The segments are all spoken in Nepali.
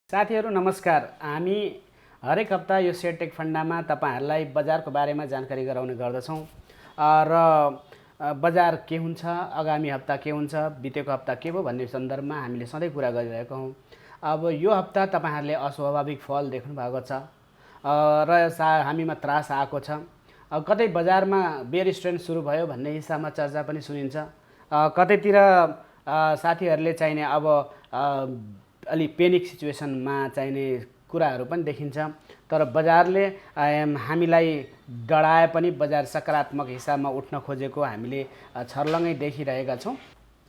साथीहरू नमस्कार। हामी हरेक हप्ता यो सेयरटेक फन्डामा तपाईहरुलाई बजारको बारेमा जानकारी गराउने गर्दछौं र बजार के हुन्छ, आगामी हप्ता के हुन्छ, बितेको हप्ता के भयो भन्ने सन्दर्भमा हामीले सधैँ कुरा गरिरहेका हौं। अब यो हप्ता तपाईहरुले अस्वाभाविक फल देख्नु भएको छ र हामीमा त्रास आएको छ। कतै बजारमा बेयरिश ट्रेन्ड सुरु भयो भन्ने हिसाबमा चर्चा पनि सुनिन्छ। कतैतिर साथीहरुले चाहिने अब अलि पेनिक सिचुएसनमा चाहिने कुराहरू पनि देखिन्छ। तर बजारले हामीलाई डराए पनि बजार सकारात्मक हिसाबमा उठ्न खोजेको हामीले छर्लङ्गै देखिरहेका छौं।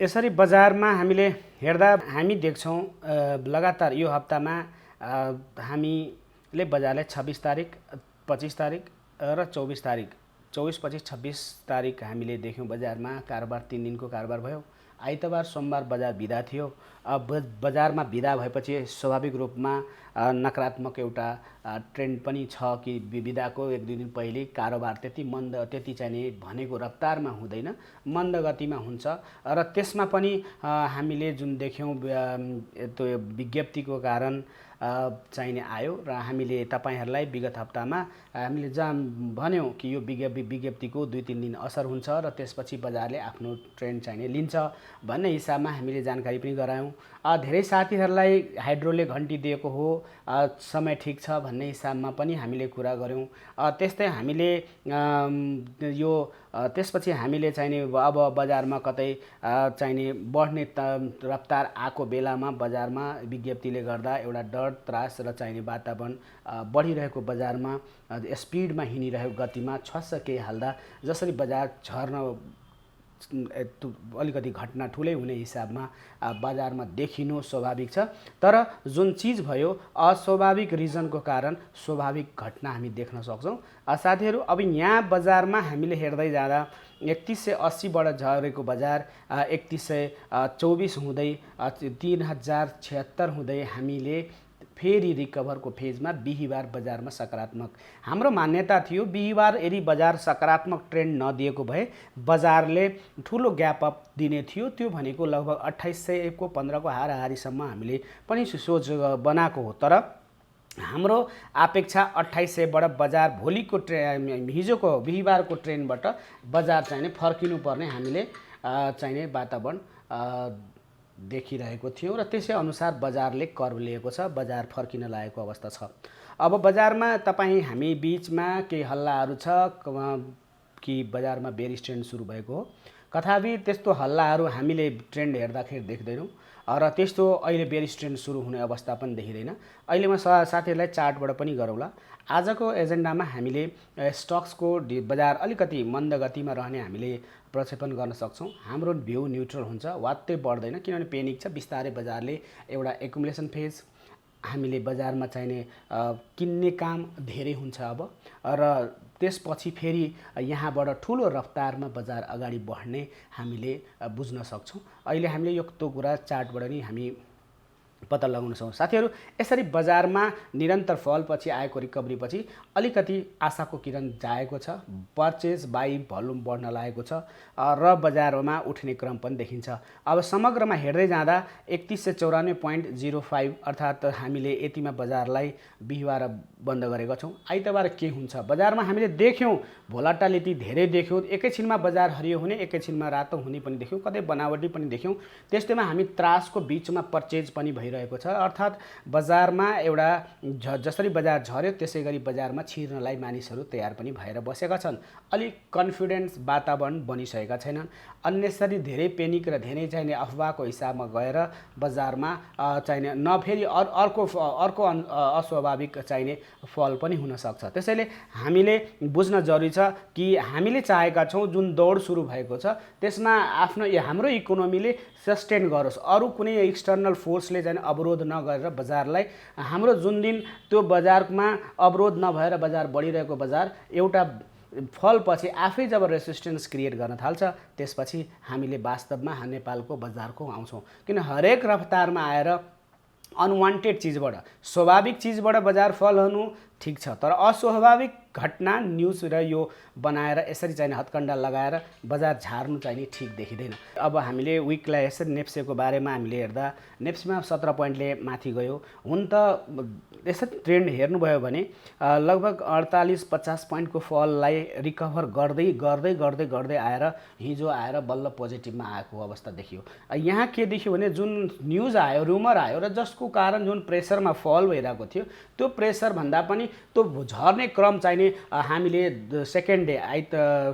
यसरी बजारमा हामीले हेर्दा हामी देख्छौं लगातार यो हप्तामा हामीले बजारले 26 तारिक, 25 तारिक र 24 तारिक, 24, 25, 26 तारिक हामीले देख्यौं बजारमा कारोबार 3 दिनको कारोबार भयो। आइतबार सोमबार बजार बिदा थियो। अब बजारमा बिदा भएपछि स्वाभाविक रूपमा नकारात्मक एउटा ट्रेन्ड पनि छ कि बिदाको 1-2 दिन पहिले कारोबार त्यति चाहिँ भनेको रफ्तारमा हुँदैन, मन्द गतिमा हुन्छ र त्यसमा पनि हामीले जुन देख्यौं त्यो विज्ञप्तिको कारण चाहिने आयो र हामीले तपाईहरुलाई विगत हप्तामा हामीले भन्यौं कि यो विज्ञप्तिको 2-3 दिन असर हुन्छ र त्यसपछि बजारले आफ्नो ट्रेन्ड चाहिने लिन्छ भन्ने हिसाबमा हामीले जानकारी पनि गरायौं। धेरै साथीहरुलाई हाइड्रोले घण्टी दिएको हो, समय ठीक छ भन्ने हिसाबमा पनि हामीले कुरा गर्यौं। त्यस्तै हामीले यो त्यसपछि हामीले चाहिने अब बजारमा कतै चाहिने बढ्ने रफ्तार आको बेलामा बजारमा विज्ञप्तिले गर्दा एउटा डर, त्रास र चाहिने वातावरण बढिरहेको बजारमा स्पिडमा हिँडिरहेको गतिमा छस्स केही हाल्दा जसरी बजार झर्न अलिकति घटना ठूलै हुने हिसाबमा बजारमा देखिनु स्वाभाविक छ। तर जुन चीज भयो अस्वाभाविक रिजनको कारण स्वाभाविक घटना हामी देख्न सक्छौं। साथीहरु अब यहाँ बजारमा हामीले हेर्दै जाँदा 3180 बाट झरेको बजार 3124 हुँदै 3076 हुँदै हामीले फेरि रिकभरको फेजमा बिहीबार बजारमा सकारात्मक हाम्रो मान्यता थियो। बिहीबार यदि बजार सकारात्मक ट्रेन्ड नदिएको भए बजारले ठूलो ग्याप अप दिने थियो। त्यो भनेको लगभग 2800 को 15 को हाराहारीसम्म हामीले पनि सोच बनाएको हो। तर हाम्रो अपेक्षा 2800 बाट बजार भोलिको हिजोको बिहीबारको ट्रेन्डबाट बजार चाहिने फर्किनु पर्ने हामीले चाहिने वातावरण देखिरहेको थियो र त्यसै अनुसार बजारले कर्भ लिएको छ। बजार फर्किन लागेको अवस्था छ। अब बजारमा हामी बीचमा केही हल्लाहरू छ कि बजारमा बेयरिश ट्रेन्ड सुरु भएको हो। कथापि त्यस्तो हल्लाहरू हामीले ट्रेन्ड हेर्दाखेरि देख्दैनौं र त्यस्तो अहिले बेयरिश ट्रेन्ड सुरु हुने अवस्था पनि देखिदैन। अहिले म साथीहरुलाई चार्टबाट पनि गरौँला। आजको एजेन्डामा हामीले स्टक्सको बजार अलिकति मन्द गतिमा रहने हामीले प्रक्षेपण गर्न सक्छौं। हाम्रो भ्यू न्यूट्रल हुन्छ, वात्तै बढ्दैन किनभने पेनिक छ। बिस्तारै बजारले एउटा एकुमुलेसन फेज हामीले बजारमा चाहिने किन्ने काम धेरै हुन्छ अब र त्यसपछि फेरि यहाँबाट ठूलो रफ्तारमा बजार अगाडि बढ्ने हामीले बुझ्न सक्छौं। अहिले हामीले यो कुरा चार्टबाट नि हामी पत्ता लगाउन सक्छौं। साथीहरु यसरी बजारमा निरन्तर फलपछि आएको रिकभरीपछि अलिकति आशाको किरण जागेको छ। परचेज बाइ भोल्युम बढ्न लागेको छ र बजारमा उठ्ने क्रम पनि देखिन्छ। अब समग्रमा हेर्दै जाँदा 3194.05 अर्थात हामीले यतिमा बजारलाई बिहीबार बन्द गरेका छौं। आइतबार के हुन्छ बजारमा हामीले देख्यौं भोलाटिलिटी धेरै देख्यौं। एकैछिनमा बजार हरियो हुने, एकैछिनमा रातो हुने पनि देख्यौं, कतै बनावटी पनि देख्यौं। त्यस्तैमा हामी त्रासको बीचमा परचेज पनि भइरहेको छ। अर्थात बजारमा एउटा जसरी बजार झर्यो त्यसैगरी बजारमा छिर्नलाई मानिसहरू तयार पनि भएर बसेका छन्। अलि कन्फिडेन्स वातावरण बनिसकेका छैनन्। अन्यसरी धेरै पेनिक र धेरै चाहिने अफवाहको हिसाबमा गएर बजारमा चाहिने नफेरि अर्को अस्वाभाविक चाहिने फल पनि हुन सक्छ। त्यसैले हामीले बुझ्न जरुरी छ कि हामीले चाहेका छौं जुन दौड सुरु भएको छ त्यसमा हाम्रो इकोनोमीले सस्टेन गरोस्। अरु कुनै एक्सटर्नल फोर्सले चाहिँ अवरोध नगरेर बजारलाई हाम्रो जुन दिन त्यो बजारमा अवरोध नभएर बजार बढिरहेको बजार एउटा फलपछि आफै जब रेसिस्टेन्स क्रिएट गर्न थाल्छ त्यसपछि हामीले वास्तवमा नेपालको बजारको आउँछौं। किन हरेक रफ्तारमा आएर अनवान्टेड चीजबाट स्वाभाविक चीजबाट बजार फल हुनु ठीक छ, तर अस्वाभाविक घटना न्युज र यो बनाएर यसरी चाहिँ हत्कण्डा लगाएर बजार झार्नु चाहिँ ठिक देखिँदैन। अब हामीले विकलाई यसरी नेप्सेको बारेमा हामीले हेर्दा नेप्सेमा 17 पोइन्टले माथि गयो। हुन त यसरी ट्रेन्ड हेर्नुभयो भने लगभग 48-50 पोइन्टको फललाई रिकभर गर्दै गर्दै गर्दै गर्दै आएर हिजो आएर बल्ल पोजिटिभमा आएको अवस्था देखियो। यहाँ के देखियो भने जुन न्युज आयो, रुमर आयो र जसको कारण जुन प्रेसरमा फल भइरहेको थियो त्यो प्रेसर भन्दा पनि त्यो झर्ने क्रम चाहिने हामीले सेकेन्ड डे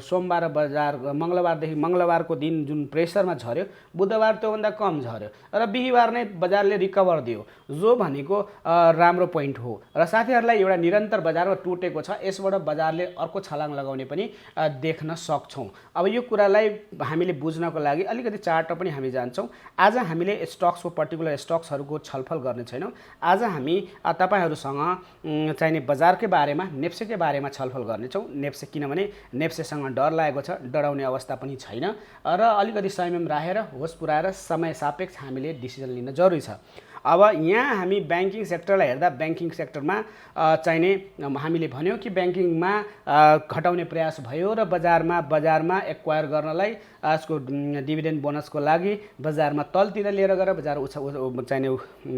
सोमबार बजार मङ्गलबारको दिन जुन प्रेसरमा झर्यो, बुधबार त्योभन्दा कम झर्यो र बिहिबार नै बजारले रिकभर दियो, जो भनेको राम्रो पोइन्ट हो। र साथीहरूलाई एउटा निरन्तर बजारमा टुटेको छ, यसबाट बजारले अर्को छलाङ लगाउने पनि देख्न सक्छौँ। अब यो कुरालाई हामीले बुझ्नको लागि अलिकति चार्ट पनि हामी जान्छौँ। आज हामीले स्टक्सको पर्टिकुलर स्टक्सहरूको छलफल गर्ने छैनौँ। आज हामी तपाईँहरूसँग चाहिने बजारकै बारेमा, नेप्सेकै बारेमा छलफल गर्नेछौँ। नेप्से किनभने नेप्सेसँग डर लागेको छ, डराउने अवस्था पनि छैन र अलिकति संयम राखेर होस पुऱ्याएर समय सापेक्ष हामीले डिसिजन लिन जरुरी छ। अब यहाँ हामी ब्याङ्किङ सेक्टरलाई हेर्दा ब्याङ्किङ सेक्टरमा चाहिने हामीले भन्यौँ कि ब्याङ्किङमा घटाउने प्रयास भयो र बजारमा एक्वायर गर्नलाई यसको डिभिडेन्ड बोनसको लागि बजारमा तलतिर लिएर गएर बजार चाहिने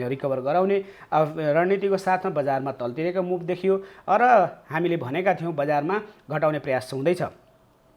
रिकभर गराउने रणनीतिको साथमा बजारमा तलतिरको मुभ देखियो र हामीले भनेका थियौँ बजारमा घटाउने प्रयास हुँदैछ।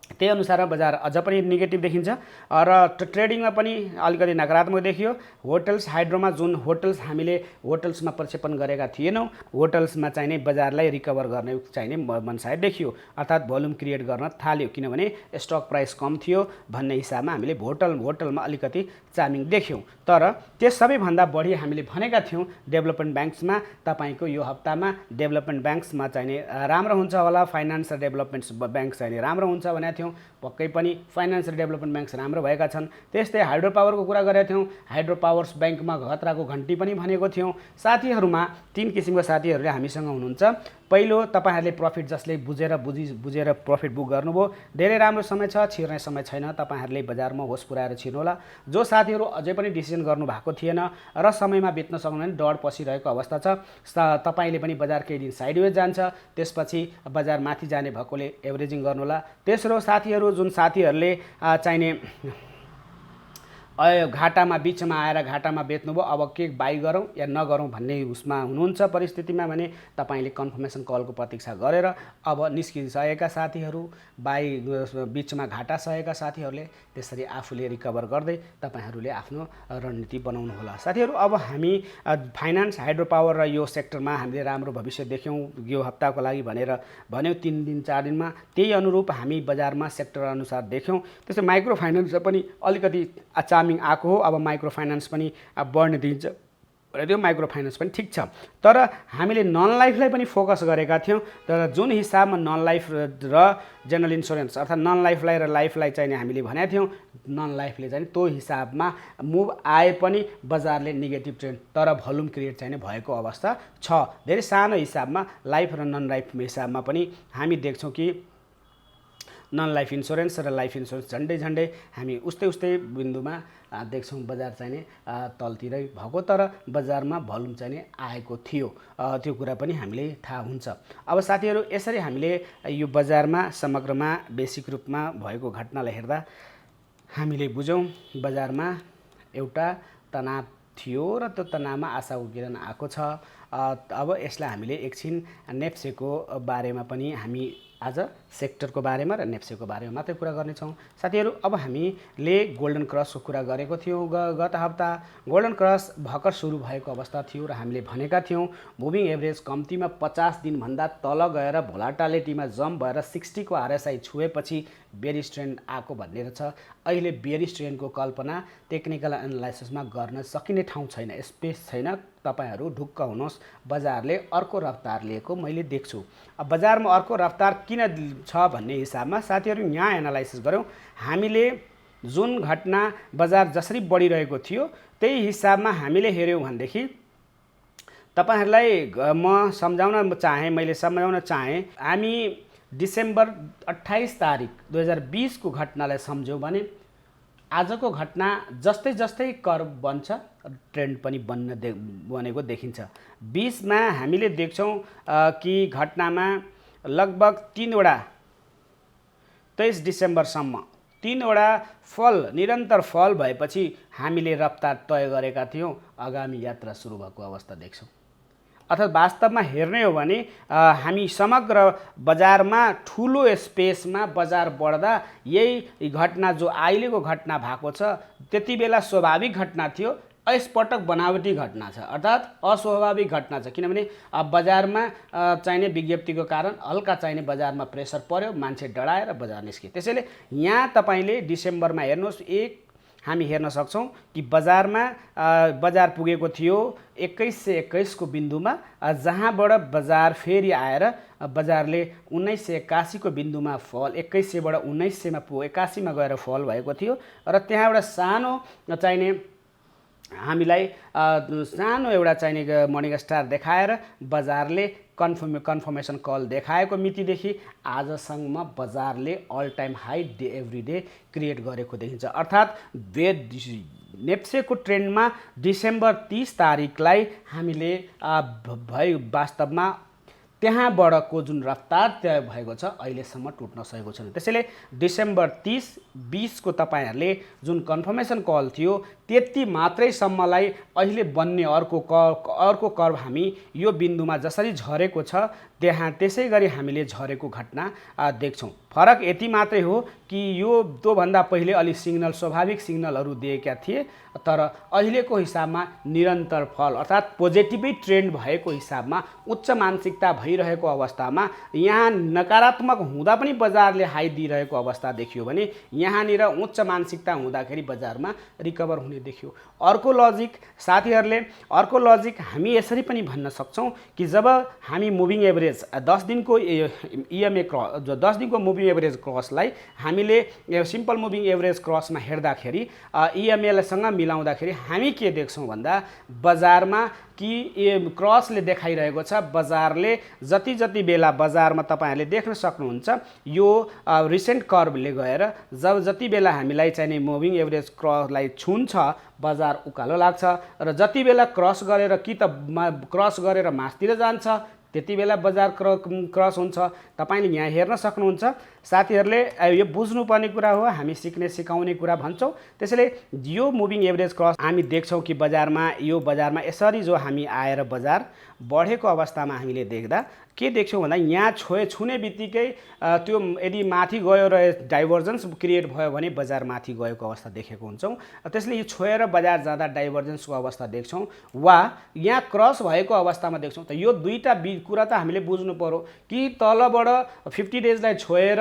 त्यही अनुसार बजार अझ पनि नेगेटिभ देखिन्छ र ट्रेडिङमा पनि अलिकति नकारात्मक देखियो। होटल्स हाइड्रोमा जुन हामीले होटल्समा प्रक्षेपण गरेका थिएनौँ, होटल्समा चाहिने बजारलाई रिकभर गर्ने चाहिने मनसाय देखियो, अर्थात् भोल्युम क्रिएट गर्न थाल्यो किनभने स्टक प्राइस कम थियो भन्ने हिसाबमा हामीले होटलमा अलिकति चार्मिङ देख्यौँ। तर त्यस सबैभन्दा बढी हामीले भनेका थियौँ डेभलपमेन्ट ब्याङ्क्समा तपाईँको यो हप्तामा डेभलपमेन्ट ब्याङ्क्समा चाहिने राम्रो हुन्छ होला, फाइनान्स र डेभलपमेन्ट ब्याङ्क चाहिने राम्रो हुन्छ भनेको थियौँ। पक्कै पनि फाइनान्स र डेभलपमेन्ट ब्याङ्क्स राम्रो भएका छन्। त्यस्तै हाइड्रो पावरको कुरा गरेका थियौँ, हाइड्रो पावर्स ब्याङ्कमा खतराको घन्टी पनि भनेको थियौँ। साथीहरूमा 3 किसिमका साथीहरूले हामीसँग हुनुहुन्छ। पहिलो, तपाईँहरूले प्रफिट जसले बुझेर प्रफिट बुक गर्नुभयो, धेरै राम्रो समय छ, छिर्ने समय छैन, तपाईँहरूले बजारमा होस पुऱ्याएर छिर्नु होला। जो साथीहरू अझै पनि डिसिजन गर्नुभएको थिएन र समयमा बेच्न सक्नुहुन्न, डर पसिरहेको अवस्था छ, तपाईँले पनि बजार केही दिन साइडवेज जान्छ, त्यसपछि बजार माथि जाने भएकोले एभरेजिङ गर्नु होला। तेस्रो, जुन साथीहरूले चाहिने घाटामा बिचमा आएर घाटामा बेच्नुभयो, अब के बाई गरौँ या नगरौँ भन्ने उसमा हुनुहुन्छ परिस्थितिमा भने तपाईँले कन्फर्मेसन कलको प्रतीक्षा गरेर अब निस्किसकेका साथीहरू, बाई बिचमा घाटा सकेका साथीहरूले त्यसरी आफूले रिकभर गर्दै तपाईँहरूले आफ्नो रणनीति बनाउनु होला। साथीहरू, अब हामी फाइनान्स, हाइड्रो पावर र यो सेक्टरमा हामीले राम्रो भविष्य देख्यौँ यो हप्ताको लागि भन्यौँ 3 दिन 4 दिनमा, त्यही अनुरूप हामी बजारमा सेक्टर अनुसार देख्यौँ। त्यस्तै माइक्रो फाइनान्स पनि अलिकति आएको हो। अब माइक्रो फाइनान्स पनि बढ्ने दिन्छ र त्यो माइक्रो फाइनान्स पनि ठिक छ। तर हामीले नन लाइफलाई पनि फोकस गरेका थियौँ। तर जुन हिसाबमा नन लाइफ र जेनरल इन्सुरेन्स अर्थात् नन लाइफलाई र लाइफलाई चाहिँ हामीले भनेका थियौँ, नन लाइफले चाहिँ त्यो हिसाबमा मुभ आए पनि बजारले नेगेटिभ ट्रेन्ड तर भोल्युम क्रिएट चाहिँ भएको अवस्था छ। धेरै सानो हिसाबमा लाइफ र नन लाइफ हिसाबमा पनि हामी देख्छौँ कि नन लाइफ इन्सुरेन्स र लाइफ इन्सुरेन्स झन्डै हामी उस्तै बिन्दुमा देख्छौँ बजार चाहिने तलतिरै भएको, तर बजारमा भोल्युम चाहिने आएको थियो। त्यो कुरा पनि हामीले थाहा हुन्छ। अब साथीहरू, यसरी हामीले यो बजारमा समग्रमा बेसिक रूपमा भएको घटनालाई हेर्दा हामीले बुझौँ बजारमा एउटा तनाव थियो र त्यो तनावमा आशाको किरण आएको छ। अब यसलाई हामीले एकछिन नेप्सेको बारेमा पनि हामी आज सेक्टरको बारेमा र नेप्सेको बारेमा मात्रै कुरा गर्नेछौँ। साथीहरू, अब हामीले गोल्डन क्रसको कुरा गरेको थियौँ गत हप्ता। गोल्डन क्रस भर्खर सुरु भएको अवस्था थियो र हामीले भनेका थियौँ मुभिङ एभरेज कम्तीमा 50 दिनभन्दा तल गएर भोलाटालिटीमा जम्प भएर 60 को आरएसआई छुएपछि बेरिस ट्रेन्ड आएको भन्ने रहेछ। अहिले बेरिस ट्रेन्डको कल्पना टेक्निकल एनालाइसिसमा गर्न सकिने ठाउँ छैन, स्पेस छैन। तपाईहरू ढुक्क हुनुहोस्, बजारले अर्को रफ्तार लिएको मैले देख्छु। अब बजारमा अर्को रफ्तार किन छ भन्ने हिसाबमा साथीहरू यहाँ एनालाइसिस गरौँ। हामीले जुन घटना बजार जसरी बढिरहेको थियो त्यही हिसाबमा हामीले हेऱ्यौँ भनेदेखि तपाईहरूलाई म सम्झाउन चाहेँ हामी डिसेम्बर 28 तारिक 2020 को घटनालाई सम्झ्यौँ भने आजको घटना जस्तै कर्भ बन्छ, ट्रेन्ड पनि बनेको देखिन्छ। 20 मा हामीले देख्छौँ कि घटनामा लगभग 23 डिसेम्बरसम्म 3वटा निरन्तर फल भएपछि हामीले रफ्तार तय गरेका थियौँ, आगामी यात्रा सुरु भएको अवस्था देख्छौँ। अर्थात् वास्तवमा हेर्ने हो भने हामी समग्र बजारमा ठुलो स्पेसमा बजार बढ्दा यही घटना जो अहिलेको घटना भएको छ त्यति बेला स्वाभाविक घटना थियो, यसपटक बनावटी घटना छ, अर्थात् अस्वाभाविक घटना छ। किनभने बजारमा चाहिने विज्ञप्तिको कारण हल्का चाहिने बजारमा प्रेसर पर्यो, मान्छे डराएर बजार निस्के। त्यसैले यहाँ तपाईँले डिसेम्बरमा हेर्नुहोस्, हामी हेर्न सक्छौँ कि बजार पुगेको थियो 2121 को बिन्दुमा, जहाँबाट बजार फेरि आएर बजारले 1981 को बिन्दुमा फल 2100बाट 1900मा 81मा गएर फल भएको थियो र त्यहाँबाट सानो चाहिने हामीलाई सानो एउटा चाहिने मर्निङ स्टार देखाएर बजारले कन्फर्मेसन कल देखाएको मितिदेखि आजसम्म बजारले all time high day every day create गरेको देखिन्छ। अर्थात् नेप्सेको ट्रेन्डमा डिसेम्बर 30 तारिकलाई हामीले वास्तवमा त्यहाँबाटको जुन रफ्तार तय भएको छ अहिलेसम्म टुट्न सकेको छैन। त्यसैले डिसेम्बर 30-20 को तपाईँहरूले जुन कन्फर्मेसन कल थियो त्यति मात्रैसम्मलाई अहिले बन्ने अर्को कर्भ हामी यो बिन्दुमा जसरी झरेको छ त्यहाँ त्यसै गरी हामीले झरेको घटना देख्छौँ। फरक यति मात्रै हो कि यो त्योभन्दा पहिले अलि स्वाभाविक सिग्नलहरू दिएका थिए, तर अहिलेको हिसाबमा निरन्तर फल अर्थात् पोजिटिभै ट्रेन्ड भएको हिसाबमा उच्च मानसिकता भइरहेको अवस्थामा यहाँ नकारात्मक हुँदा पनि बजारले हाई दिइरहेको अवस्था देखियो भने यहाँनिर उच्च मानसिकता हुँदाखेरि बजारमा रिकभर हुने देखियो। अर्को लजिक हामी यसरी पनि भन्न सक्छौँ कि जब हामी मुभिङ एभरेज 10 दिनको इएमए क्रस जो 10 दिनको मुभिङ एभरेज क्रसलाई हामीले सिम्पल मुभिङ एभरेज क्रसमा हेर्दाखेरि इएमएसँग मिलाउँदाखेरि हामी के देख्छौँ भन्दा बजारमा कि क्रसले देखाइरहेको छ बजारले जति बेला बजारमा तपाईहरुले देख्न सक्नुहुन्छ यो रिसेन्ट कर्भले गएर जति बेला हामीलाई चाहिने मुभिङ एभरेज क्रसलाई छुन्छ बजार उकालो लाग्छ र जति बेला क्रस गरेर मास्तिर जान्छ त्यति बेला बजार क्रस हुन्छ। तपाईले यहाँ हेर्न सक्नुहुन्छ। साथीहरुले यो बुझ्नुपर्ने कुरा हो, हामी सिकाउने कुरा भन्छौं। त्यसैले यो मुभिङ एभरेज क्रस हामी देख्छौं कि बजारमा यसरी जो हामी आएर बजार बढेको अवस्थामा हामीले देख्दा के देख्छौं भन्दा यहाँ छुने बित्तिकै त्यो यदि माथि गयो र डाइभर्जेन्स क्रिएट भयो भने बजार माथि गएको अवस्था देखेको हुन्छौं। त्यसैले यो छोएर बजार जाँदा डाइभर्जेन्सको अवस्था देख्छौं वा यहाँ क्रस भएको अवस्थामा देख्छौं। त यो दुईटा कुरा त हामीले बुझ्नु पर्यो कि तलबाट 50 डेजलाई छोएर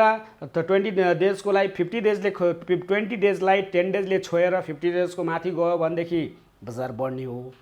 20 डेजको लागि 50 डेजले 20 डेजलाई 10 डेजले छोएर 50 डेजको माथि गयो भनेदेखि बजार बढ्ने हो,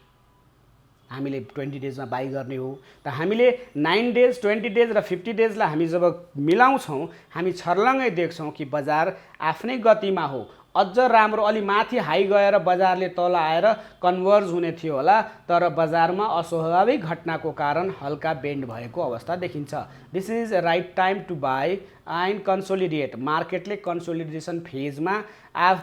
हामीले 20 डेजमा बाई गर्ने हो। त हामीले 9 डेज 20 डेज र 50 डेजलाई हामी जब मिलाउँछौं हामी छर्लङ्गै देख्छौं कि बजार आफ्नै गतिमा हो। अझ राम्रो अलि माथि हाई गएर बजारले तल आएर कन्भर्ज हुने थियो होला, तर बजारमा अस्वाभाविक घटनाको कारण हल्का बेन्ड भएको अवस्था देखिन्छ। This is right time to buy and consolidate. मार्केटले कन्सोलिडेसन फेजमा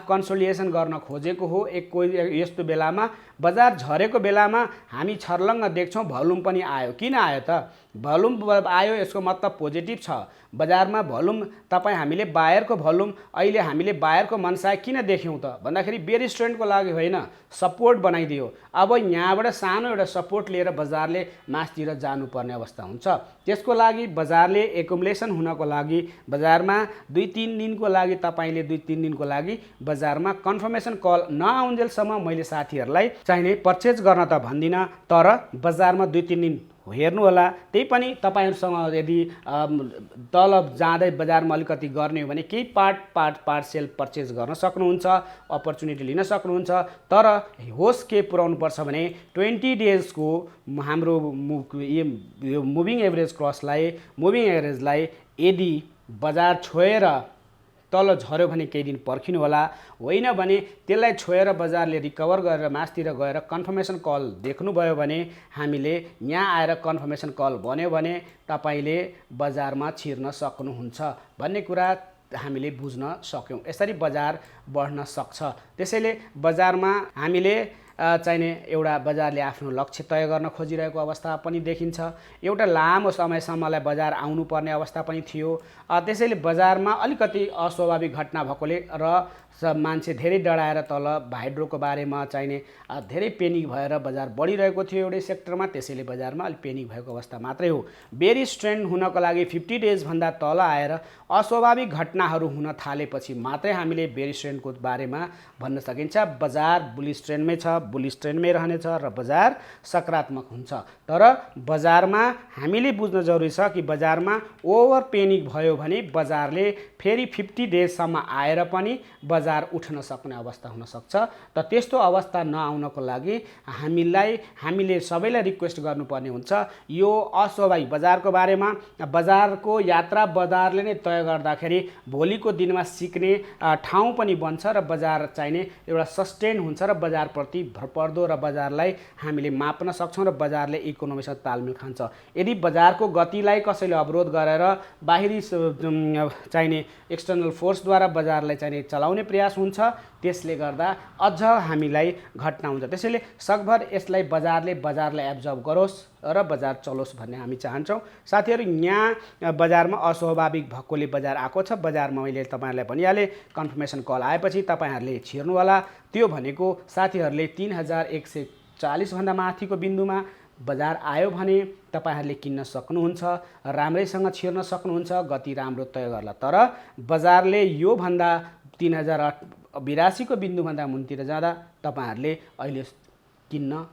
कन्सोलिडेसन गर्न खोजेको हो। यस्तो बेलामा बजार झरेको बेलामा हामी छर्लङ्ग देख्छौं भोल्युम पनि आयो। किन आयो त? भोल्युम आयो यसको मतलब पोजिटिभ छ। बजारमा भोल्युम हामीले बायरको भोल्युम अहिले हामीले बायरको मनसाय किन देख्यौं त भन्दाखेरि बेयरिश ट्रेन्डको लागि होइन, सपोर्ट बनाइदियो। अब यहाँबाट सानो एउटा सपोर्ट लिएर बजारले मास्तिर जानुपर्ने अवस्था हुन्छ। त्यसको लागि बजारले एकुमुलेसन हुनको लागि बजारमा 2-3 दिनको लागि तपाईले 2-3 दिनको लागि बजारमा कन्फर्मेसन कल नआउन्जेलसम्म मैले साथीहरुलाई चाहिने परचेज गर्न त भन्दिन, तर बजारमा 2-3 दिन हेर्नु होला। त्यही पनि तपाईहरुसँग यदि तल जाँदै बजारमा अलिकति गर्ने हो भने केही पार्शियल परचेज गर्न सक्नुहुन्छ, अपर्चुनिटी लिन सक्नुहुन्छ। तर होस् के पुर्याउनु पर्छ भने 20 डेजको हाम्रो मुभिङ एभरेज एभरेजलाई यदि बजार छोएर तल झर्यो भने केही दिन पर्खिनु होला, होइन भने त्यसलाई छोएर बजारले रिकभर गरेर मास्तिर गएर कन्फर्मेसन कल देख्नुभयो भने हामीले यहाँ आएर कन्फर्मेसन कल बन्यो भने तपाईले बजारमा छिर्न सक्नुहुन्छ भन्ने कुरा हामीले बुझ्न सक्यौं। यसरी बजार बढ्न सक्छ। त्यसैले बजारमा हामीले चाहिने एउटा बजारले आफ्नो लक्ष्य तय गर्न खोजिरहेको अवस्था पनि देखिन्छ। एउटा लामो समयसम्मलाई बजार आउनुपर्ने अवस्था पनि थियो। त्यसैले बजारमा अलिकति अस्वाभाविक घटना भएकोले र मान्छे धेरै डराएर तल हाइड्रोको बारेमा चाहिने धेरै पेनिक भएर बजार बढिरहेको थियो एउटै सेक्टरमा, त्यसैले बजारमा अलिक पेनिक भएको अवस्था मात्रै हो। बेरिस ट्रेन्ड हुनको लागि 50 डेजभन्दा तल आएर अस्वाभाविक घटनाहरू हुन थालेपछि मात्रै हामीले बेरिस ट्रेन्डको बारेमा भन्न सकिन्छ। बजार बुलिस ट्रेन्डमै छ, बुलिस ट्रेन्डमै रहनेछ र बजार सकारात्मक हुन्छ। तर बजारमा हामीले बुझ्न जरुरी छ कि बजारमा ओभर पेनिक भयो भने बजारले फेरि 50 डेजसम्म आएर पनि बजार उठ्न सक्ने अवस्था हुन सक्छ। त त्यस्तो अवस्था नआउनको लागि हामीले सबैलाई रिक्वेस्ट गर्नुपर्ने हुन्छ। यो अस्वाभाविक बजारको बारेमा, बजारको यात्रा बजारले नै तय गर्दाखेरि भोलिको दिनमा सिक्ने ठाउँ पनि बन्छ र बजार चाहिने एउटा सस्टेन हुन्छ र बजारप्रति भरपर्दो र बजारलाई हामीले माप्न सक्छौँ र बजारले इकोनोमीसँग तालमेल खान्छ। यदि बजारको गतिलाई कसैले अवरोध गरेर बाहिरी चाहिने एक्सटर्नल फोर्सद्वारा बजारलाई चाहिने चलाउने प्रयास हुन्छ, त्यसले गर्दा अझ हामीलाई घटना हुन्छ। त्यसैले सकभर यसलाई बजारलाई एब्जर्भ गरोस् र बजार चलोस् भन्ने हामी चाहन्छौँ। साथीहरू, यहाँ बजारमा अस्वाभाविक भएकोले बजार आएको छ। बजारमा मैले तपाईँहरूलाई भनिहालेँ, कन्फर्मेसन कल आएपछि तपाईँहरूले छिर्नु होला। त्यो भनेको साथीहरूले 3140 भन्दा माथिको बिन्दुमा बजार आयो भने तपाईहरूले किन्न सक्नुहुन्छ, राम्रैसँग छिर्न सक्नुहुन्छ, गति राम्रो तय गर्ला। तर बजारले यो भन्दा 3082 को बिन्दुभन्दा मुनितिर जाँदा तपाईहरूले अहिले किन्न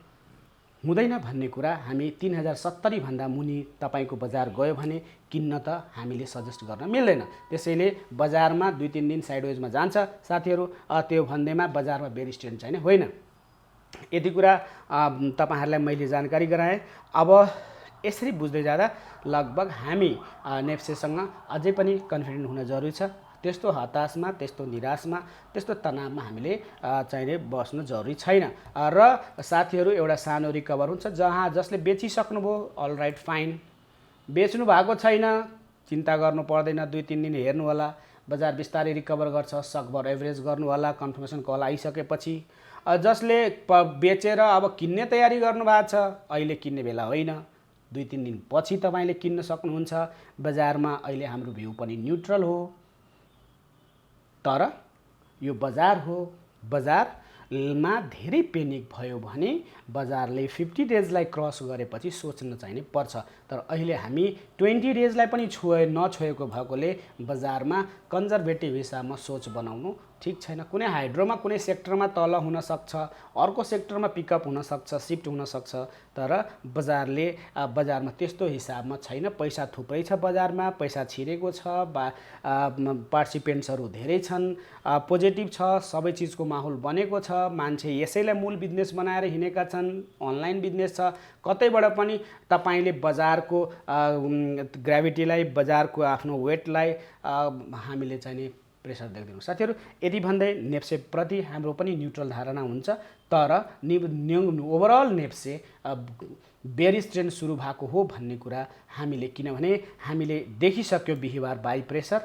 हुँदैन भन्ने कुरा हामी 3070 भन्दा मुनि तपाईको बजार गयो भने किन्न त हामीले सजेस्ट गर्न मिल्दैन। त्यसैले बजारमा 2-3 दिन साइडवेजमा जान्छ साथीहरू, त्यो भन्दैमा बजारमा बेरिस ट्रेन्ड छैन होइन। यति कुरा तपाईहरुलाई मैले जानकारी गराएँ। अब यसरी बुझ्दै जाँदा लगभग हामी नेप्सेसँग अझै पनि कन्फिडेन्ट हुन जरुरी छ। त्यस्तो हताशमा, त्यस्तो निराशमा, त्यस्तो तनावमा हामीले चाहिने बस्नु जरुरी छैन। र साथीहरू, एउटा सानो रिकभर हुन्छ। जसले बेचिसक्नुभयो अल राइट फाइन, बेच्नु भएको छैन चिन्ता गर्नु पर्दैन, 2-3 दिन हेर्नु होला, बजार बिस्तारै रिकभर गर्छ, सकभर एभरेज गर्नु होला कन्फर्मेसन कल आइसकेपछि। जसले बेचेर अब किन्ने तयारी गर्नु भएको छ, अहिले किन्ने बेला होइन, 2-3 दिन पछि तपाईले किन्न सक्नुहुन्छ। बजारमा अहिले हाम्रो भ्यू पनि न्यूट्रल हो, तर यो बजार हो। बजारमा धेरै पेनिक भयो भने बजारले 50 डेजलाई क्रस गरेपछि सोच्न चाहिने पर्छ। तर अहिले हामी 20 डेजलाई पनि नछोएको भएकोले बजारमा कन्जर्भेटिभ हिसाबमा सोच बनाउनु ठीक छैन। कुनै हाइड्रोमा कुनै सेक्टरमा तल हुन सक्छ, अर्को सेक्टरमा पिकअप हुन सक्छ, शिफ्ट हुन सक्छ, तर बजारमा त्यस्तो हिसाबमा छैन। पैसा थुप्रै छ बजारमा, पैसा छिरेको छ, पार्टिसिपेन्ट्सहरू धेरै छन्, पोजिटिभ छ, सबै चिजको माहौल बनेको छ, मान्छे यसैलाई मूल बिजनेस बनाएर हिँडेका छन्, अनलाइन बिजनेस छ। कतैबाट पनि तपाईले बजारको ग्राभिटीलाई, बजारको आफ्नो वेटलाई हामीले चाहिने प्रेसर देख्दैनौँ। साथीहरू, यदि भन्दै नेप्से प्रति हाम्रो पनि न्यूट्रल धारणा हुन्छ, तर ओभरअल नेप्से बेरिस ट्रेन्ड सुरु भएको हो भन्ने कुरा हामीले, किनभने हामीले देखिसक्यो बिहिबार बाई प्रेसर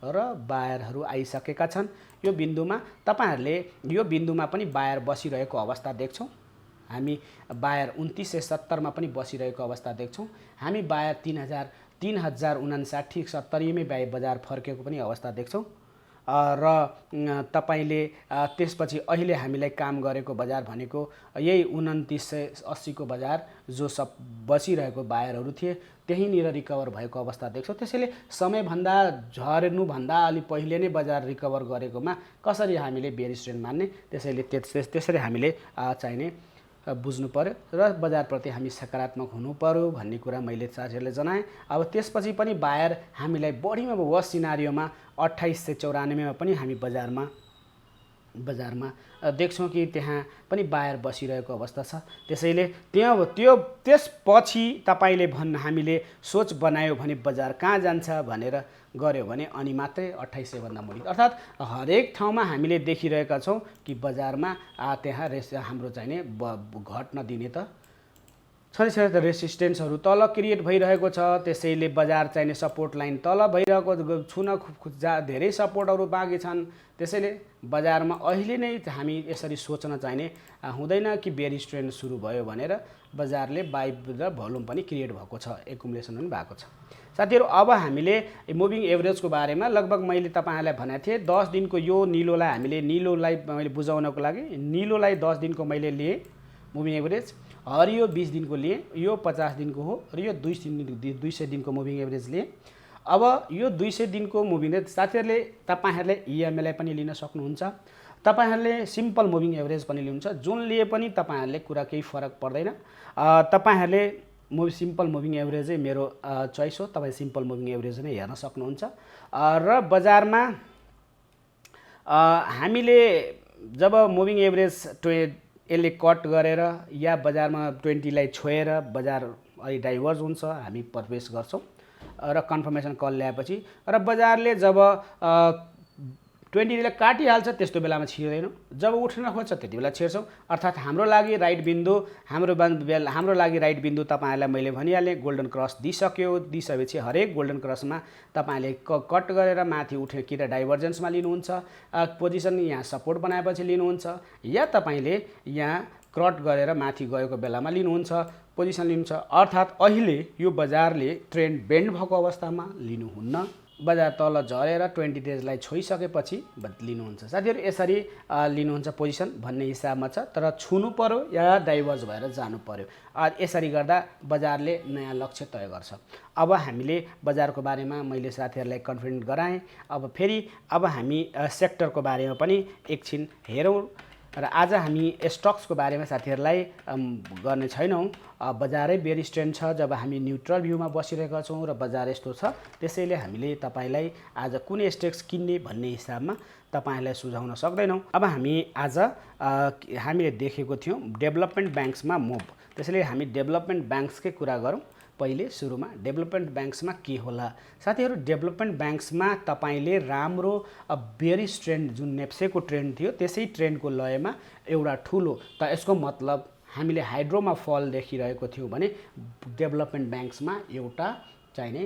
र बायरहरू आइसकेका छन्। यो बिन्दुमा तपाईहरूले यो बिन्दुमा पनि बायर बसिरहेको अवस्था देख्छौँ। हामी बायर 2970 मा पनि बसिरहेको अवस्था देख्छौँ। हामी बायर 3059-70 मै बजार फर्केको पनि अवस्था देख्छौँ। र तपाईले त्यसपछि अहिले हामीलाई काम गरेको बजार भनेको यही 2980 को बजार जो सब बसिरहेको बायरहरू थिए, त्यहीँनिर रिकभर भएको अवस्था देख्छौँ। त्यसैले समयभन्दा झर्नुभन्दा अलि पहिले नै बजार रिकभर गरेकोमा कसरी हामीले बेरिस ट्रेन्ड मान्ने, त्यसरी हामीले चाहिने बुझ्नु पर्यो र बजारप्रति हामी सकारात्मक हुनु पर्यो भन्ने कुरा मैले साथीहरूले जनाएँ। अब त्यसपछि पनि बायर हामीलाई बढीमा वर्स्ट सिनारियोमा 2894 मा पनि हामी बजारमा देख्छौँ कि त्यहाँ पनि बायर बसिरहेको अवस्था छ। त्यसैले त्यसपछि तपाईले हामीले सोच बनायो भने बजार कहाँ जान्छ भनेर गर्यो भने अनि मात्रै 2800 भन्दा मुनि, अर्थात् हरेक ठाउँमा हामीले देखिरहेका छौँ कि बजारमा त्यहाँ हाम्रो चाहिने घट्न दिने त छरिछरि रेसिस्टेन्सहरू तल क्रिएट भइरहेको छ। त्यसैले बजार चाहिने सपोर्ट लाइन तल भइरहेको धेरै सपोर्टहरू बाँकी छन्। त्यसैले बजारमा अहिले नै हामी यसरी सोच्न चाहिने हुँदैन कि बेयरिश ट्रेन्ड सुरु भयो भनेर बजारले बाई र भोल्युम पनि क्रिएट भएको छ, एकुमुलेसन पनि भएको छ। साथीहरू अब हामीले मुभिङ एभरेजको बारेमा लगभग मैले तपाईहरुलाई भनेको थिएँ 10 दिनको यो निलोलाई हामीले मैले बुझाउनको लागि निलोलाई 10 दिनको मैले लिए मुभिङ एभरेज, हरियो 20 दिनको लिए, यो 50 दिनको हो र यो 200 दिनको मुभिङ एभरेज लिए। अब यो 200 दिनको मुभिङ एभरेज साथीहरूले तपाईहरुले इएमएलाई पनि लिन सक्नुहुन्छ, तपाईहरुले सिम्पल मुभिङ एभरेज पनि लिनुहुन्छ, जुन लिए पनि तपाईहरुले कुरा केही फरक पर्दैन। तपाईहरुले सिम्पल मुभिङ एभरेजै मेरो चोइस हो, तपाई सिम्पल मुभिङ एभरेज नै हेर्न सक्नुहुन्छ। र बजारमा हामीले जब मुभिङ एभरेज यसले कट गरेर या बजारमा 20 लाई छोएर बजार अलि डाइभर्ज हुन्छ, हामी प्रवेश गर्छौं र कन्फर्मेसन कल ल्याएपछि र बजारले जब 20 लाई काटिहाल्छ त्यस्तो बेलामा छिर्दैनौं, जब उठ्न खोज्छ त्यति बेला छिर्छौं। अर्थात हाम्रो लागि राइट बिन्दु तपाईहरुलाई मैले भनिहालेँ गोल्डन क्रस दिइसकेपछि हरेक गोल्डन क्रसमा तपाईले कट गरेर माथि उठ्ने कि त डाइभर्जेन्समा लिनुहुन्छ, पोजिसन यहाँ सपोर्ट बनाएपछि लिनुहुन्छ, या तपाईले यहाँ क्रट गरेर माथि गएको बेलामा लिनुहुन्छ, पोजिसन लिनुहुन्छ। अर्थात अहिले यो बजारले ट्रेन्ड बेन्ड भएको अवस्थामा लिनुहुन्न, बजार तल झरेर 20 डेजलाई छोइसकेपछि लिनुहुन्छ। साथीहरु यसरी लिनुहुन्छ पोजिसन भन्ने हिसाबमा छ, तर छुनु पर्यो या डाइभर्ज भएर जानु पर्यो। यसरी गर्दा बजारले नयाँ लक्ष्य तय गर्छ। अब हामीले बजारको बारेमा मैले साथीहरुलाई कन्फिडेन्ट गराएँ। अब हामी सेक्टरको बारेमा पनि एकछिन हेरौँ र आज हामी स्टक्सको बारेमा साथीहरुलाई गर्ने छैनौं। बजारै बेयरिश ट्रेन्ड छ जब हामी न्यूट्रल भ्यूमा बसिरहेका छौं र बजार यस्तो छ, त्यसैले हामीले तपाईलाई आज कुन स्टक्स किन्ने भन्ने हिसाबमा तपाईहरुलाई सुझाउन सक्दैनौं। अब हामीले देखेको थियौं डेभलपमेन्ट ब्याङ्क्समा मुभ, त्यसैले हामी डेभलपमेन्ट ब्याङ्क्सकै कुरा गरौँ। पहिले सुरुमा डेभलपमेन्ट ब्याङ्क्समा के होला साथीहरु, डेभलपमेन्ट ब्याङ्क्समा तपाईले राम्रो बेयरिश ट्रेन्ड जुन नेप्सेको ट्रेन्ड थियो त्यसै ट्रेन्डको लयमा एउटा ठूलो त यसको मतलब हामीले हाइड्रोमा फल देखिरहेको थियौं भने डेभलपमेन्ट ब्याङ्क्समा एउटा चाहिने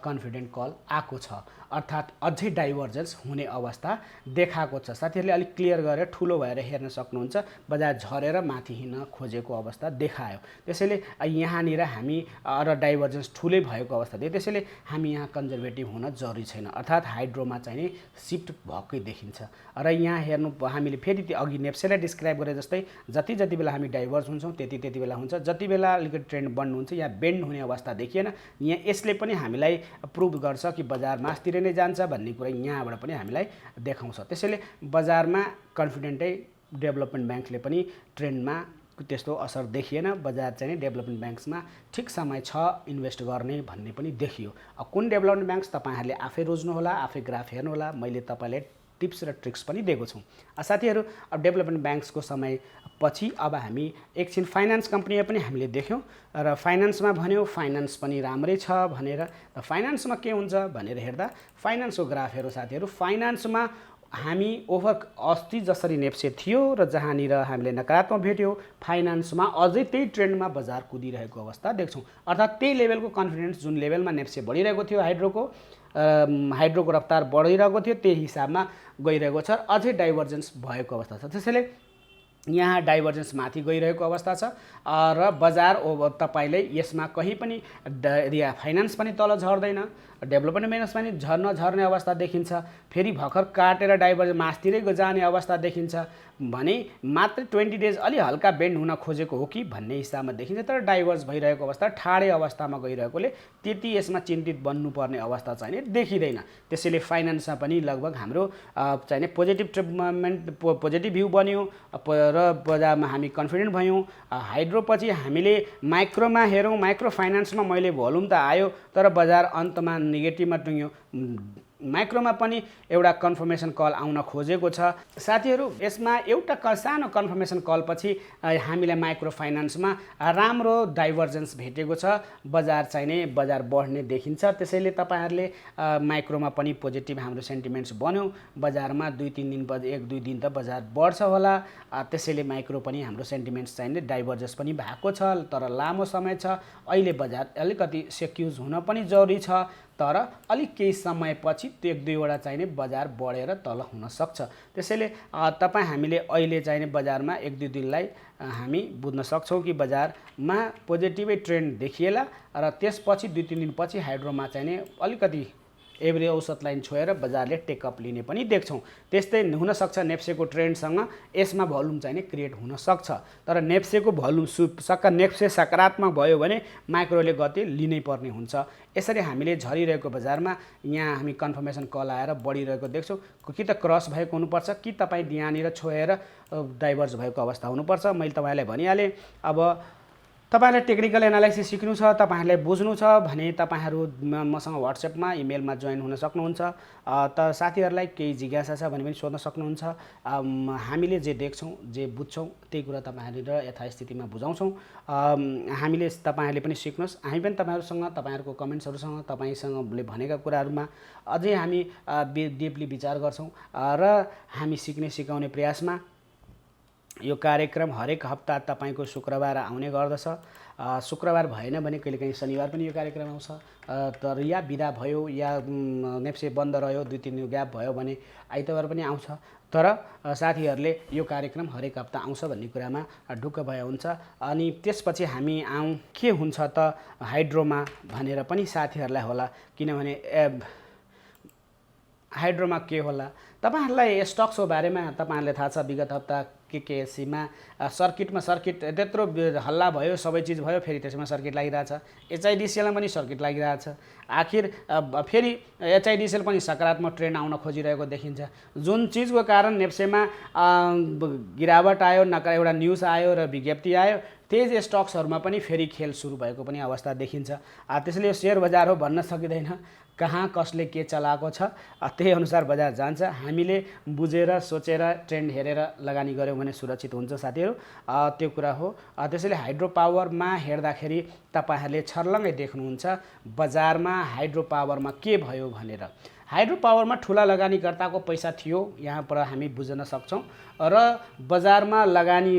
कन्फिडेन्ट कल आएको छ, अर्थात अझै डाइभर्जेन्स हुने अवस्था देखाएको छ। साथीहरुले अलि क्लियर गरेर ठूलो भएर हेर्न सक्नुहुन्छ, बजार झरेर माथि हिँड्न खोजेको अवस्था देखायो। त्यसैले यहाँनिर हामी डाइभर्जेन्स ठूलै भएको अवस्था थियो, त्यसैले हामी यहाँ कन्जर्भेटिभ हुन जरुरी छैन, अर्थात हाइड्रोमा चाहिँ शिफ्ट भएकै देखिन्छ। र यहाँ हेर्नु हामीले फेरि अघि नेप्सेलाई डिस्क्राइब गरे जस्तै जति बेला हामी डाइभर्ज हुन्छौं त्यति बेला हुन्छ, जति बेला अलिकति ट्रेन्ड बन्द हुन्छ यहाँ बेन्ड हुने अवस्था देखिएन। यहाँ यसले पनि हामीलाई प्रुभ गर्छ कि बजार मास्तिर नै जान्छ भन्ने कुरा यहाँबाट पनि हामीलाई देखाउँछ। त्यसैले बजारमा कन्फिडेन्टै डेभलपमेन्ट ब्याङ्कले पनि ट्रेन्डमा त्यस्तो असर देखिएन, बजार चाहिँ डेभलपमेन्ट ब्याङ्क्समा ठिक समय छ इन्भेस्ट गर्ने भन्ने पनि देखियो। कुन डेभलपमेन्ट ब्याङ्क्स तपाईहरुले आफै रोज्नु होला, आफै ग्राफ हेर्नु होला, मैले तपाईलाई टिप्स र ट्रिक्स पनि दिएको छु। साथीहरु अब डेभलपमेन्ट ब्याङ्क्सको समय पछि अब हामी एकछिन फाइनान्स कम्पनी पनि हामीले देख्यौं र फाइनान्समा भन्यो फाइनान्स पनि राम्रै छ भनेर। र फाइनान्समा के हुन्छ भनेर हेर्दा फाइनान्सको ग्राफ हेरौँ साथीहरु, फाइनान्समा हामी ओभर अस्ति जसरी नेप्से थियो र जहाँनिर हामीले नकारात्मक भेट्यो फाइनान्समा अझै त्यही ट्रेन्डमा बजार कुदिरहेको अवस्था देख्छौं। अर्थात त्यही लेभलको कन्फिडेन्स जुन लेभलमा नेप्से बढिरहेको थियो हाइड्रोको रफ्तार बढिरहेको थियो त्यही हिसाबमा गइरहेको छ, अझै डाइभर्जेन्स भएको अवस्था छ। त्यसैले यहाँ डाइभर्जेन्स माथि गइरहेको अवस्था छ र बजार तपाईले यसमा कहीं पनि फाइनान्स पनि तल झर्दैन, डेभलपमेन्ट ब्याङ्क्स पनि झर्ने अवस्था देखिन्छ, फेरि भर्खर काटेर डाइभर्जेन्स मास्तिरै जाने अवस्था देखिन्छ भने मात्र 20 डेज अलि हल्का बेन्ड हुन खोजेको हो कि भन्ने हिसाबमा देखिन्छ। तर डाइभर्ज भइरहेको अवस्था ठाडे अवस्थामा गइरहेकोले त्यति यसमा चिन्तित बन्नुपर्ने अवस्था चाहिँ देखिदैन। त्यसैले फाइनान्समा पनि लगभग हाम्रो चाहिँ पोजिटिभ भ्यू बन्यो र बजारमा हामी कन्फिडेन्ट भयौं। हाइड्रो पछि हामीले माइक्रोमा हेरौं, माइक्रो फाइनान्समा मैले भोल्युम त आयो तर बजार अन्तमा नेगेटिभमा टुङ्ग्यो। माइक्रोमा पनि एउटा कन्फर्मेसन कल आउन खोजेको छ साथीहरु। यसमा एउटा सानो कन्फर्मेसन कल पछि हामीलाई माइक्रो फाइनान्समा राम्रो डाइभर्जेन्स भेटेको छ, बजार बढ्ने देखिन्छ। त्यसैले तपाईहरुले माइक्रोमा पनि पोजिटिभ हाम्रो सेन्टिमेन्ट्स बन्यो, बजारमा 2-3 दिन पछि 1-2 दिन त बजार बढ्छ होला। त्यसैले माइक्रो पनि हाम्रो सेन्टिमेन्ट्स चाहिँ डाइभर्जेन्स पनि भएको छ, तर लामो समय छ। अहिले बजार अलिकति सेक्युज हुन पनि जरुरी छ। तर अलिक केही समयपछि त्यो 1-2 वटा चाहिने बजार बढेर तल हुन सक्छ। त्यसैले हामीले अहिले चाहिने बजारमा 1-2 दिनलाई हामी बुझ्न सक्छौँ कि बजारमा पोजिटिभै ट्रेन्ड देखिएला र त्यसपछि 2-3 दिनपछि हाइड्रोमा चाहिने अलिकति एभरेज औसत लाइन छोएर बजारले टेकअप लिने पनि देख्छौँ। त्यस्तै हुनसक्छ नेप्सेको ट्रेन्डसँग यसमा भोल्युम चाहिने क्रिएट हुनसक्छ, तर नेप्सेको भोल्युम नेप्से सकारात्मक भयो भने माइक्रोले गति लिनै पर्ने हुन्छ। यसरी हामीले झरिरहेको बजारमा यहाँ हामी कन्फर्मेसन कल आएर बढिरहेको देख्छौँ। कि त क्रस भएको हुनुपर्छ कि तपाईँ यहाँनिर छोएर डाइभर्ज भएको अवस्था हुनुपर्छ। मैले तपाईँलाई भनिहालेँ, अब तपाईहरुले टेक्निकल एनालाइसिस सिक्नु छ, तपाईहरुले बुझ्नु छ भने तपाईहरु मसँग व्हाट्सएपमा इमेलमा जोइन हुन सक्नुहुन्छ। त साथीहरुलाई केही जिज्ञासा छ भने पनि सोध्न सक्नुहुन्छ। हामीले जे देख्छौं, जे बुझ्छौं त्यही कुरा तपाईहरुले यथास्थितिमा बुझाउँछौं। हामीले तपाईहरुले पनि सिक्नुस्, हामी पनि तपाईहरुसँग, तपाईहरुको कमेन्ट्सहरुसँग, तपाईसँगले भनेका कुराहरुमा अझै हामी डिपली विचार गर्छौं र हामी सिक्ने सिकाउने प्रयासमा यो कार्यक्रम हरेक हप्ता तपाईको शुक्रबार आउने गर्दछ। शुक्रबार भएन भने कहिलेकाहीँ शनिबार पनि यो कार्यक्रम आउँछ। तर या बिदा भयो या नेप्से बन्द रह्यो, 2-3 दिन ग्याप भयो भने आइतबार पनि आउँछ। तर साथीहरुले यो कार्यक्रम हरेक हप्ता आउँछ भन्ने कुरामा ढुक्क भए हुन्छ। अनि त्यसपछि हामी के हुन्छ त हाइड्रोमा भनेर पनि साथीहरुलाई होला, किनभने हाइड्रोमा के होला तपाईहरुलाई स्टक्सको बारेमा तपाईहरुले थाहा छ। विगत हप्ता केकेएससीमा सर्किट त्यत्रो हल्ला भयो, सबै चीज भयो, फेरि त्यसमा सर्किट लागिरहेछ। एचआइडिसीएलमा पनि सर्किट लागिरहेछ। आखिर फेरि एचआइडिसीएल पनि सकारात्मक ट्रेन्ड आउन खोजिरहेको देखिन्छ। जुन चीजको कारण नेप्सेमा गिरावट आयो, एउटा न्यूज आयो र विज्ञप्ति आयो, त्यही स्टक्सहरुमा पनि फेरि खेल सुरु भएको पनि अवस्था देखिन्छ। त्यसैले यो शेयर बजार हो भन्न सकिदैन, कहाँ कसले के चलाएको छ त्यही अनुसार बजार जान्छ। हामीले बुझेर सोचेर ट्रेन्ड हेरेर लगानी गर्यौं भने सुरक्षित हुन्छ साथीहरु, त्यो कुरा हो। त्यसैले हाइड्रो पावरमा हेर्दाखेरि तपाईहरुले छर्लङ्गै देख्नुहुन्छ बजारमा हाइड्रो पावरमा के भयो भनेर। हाइड्रो पावरमा ठूला लगानीकर्ताको पैसा थियो, यहाँ पर हामी बुझ्न सक्छौं र बजारमा लगानी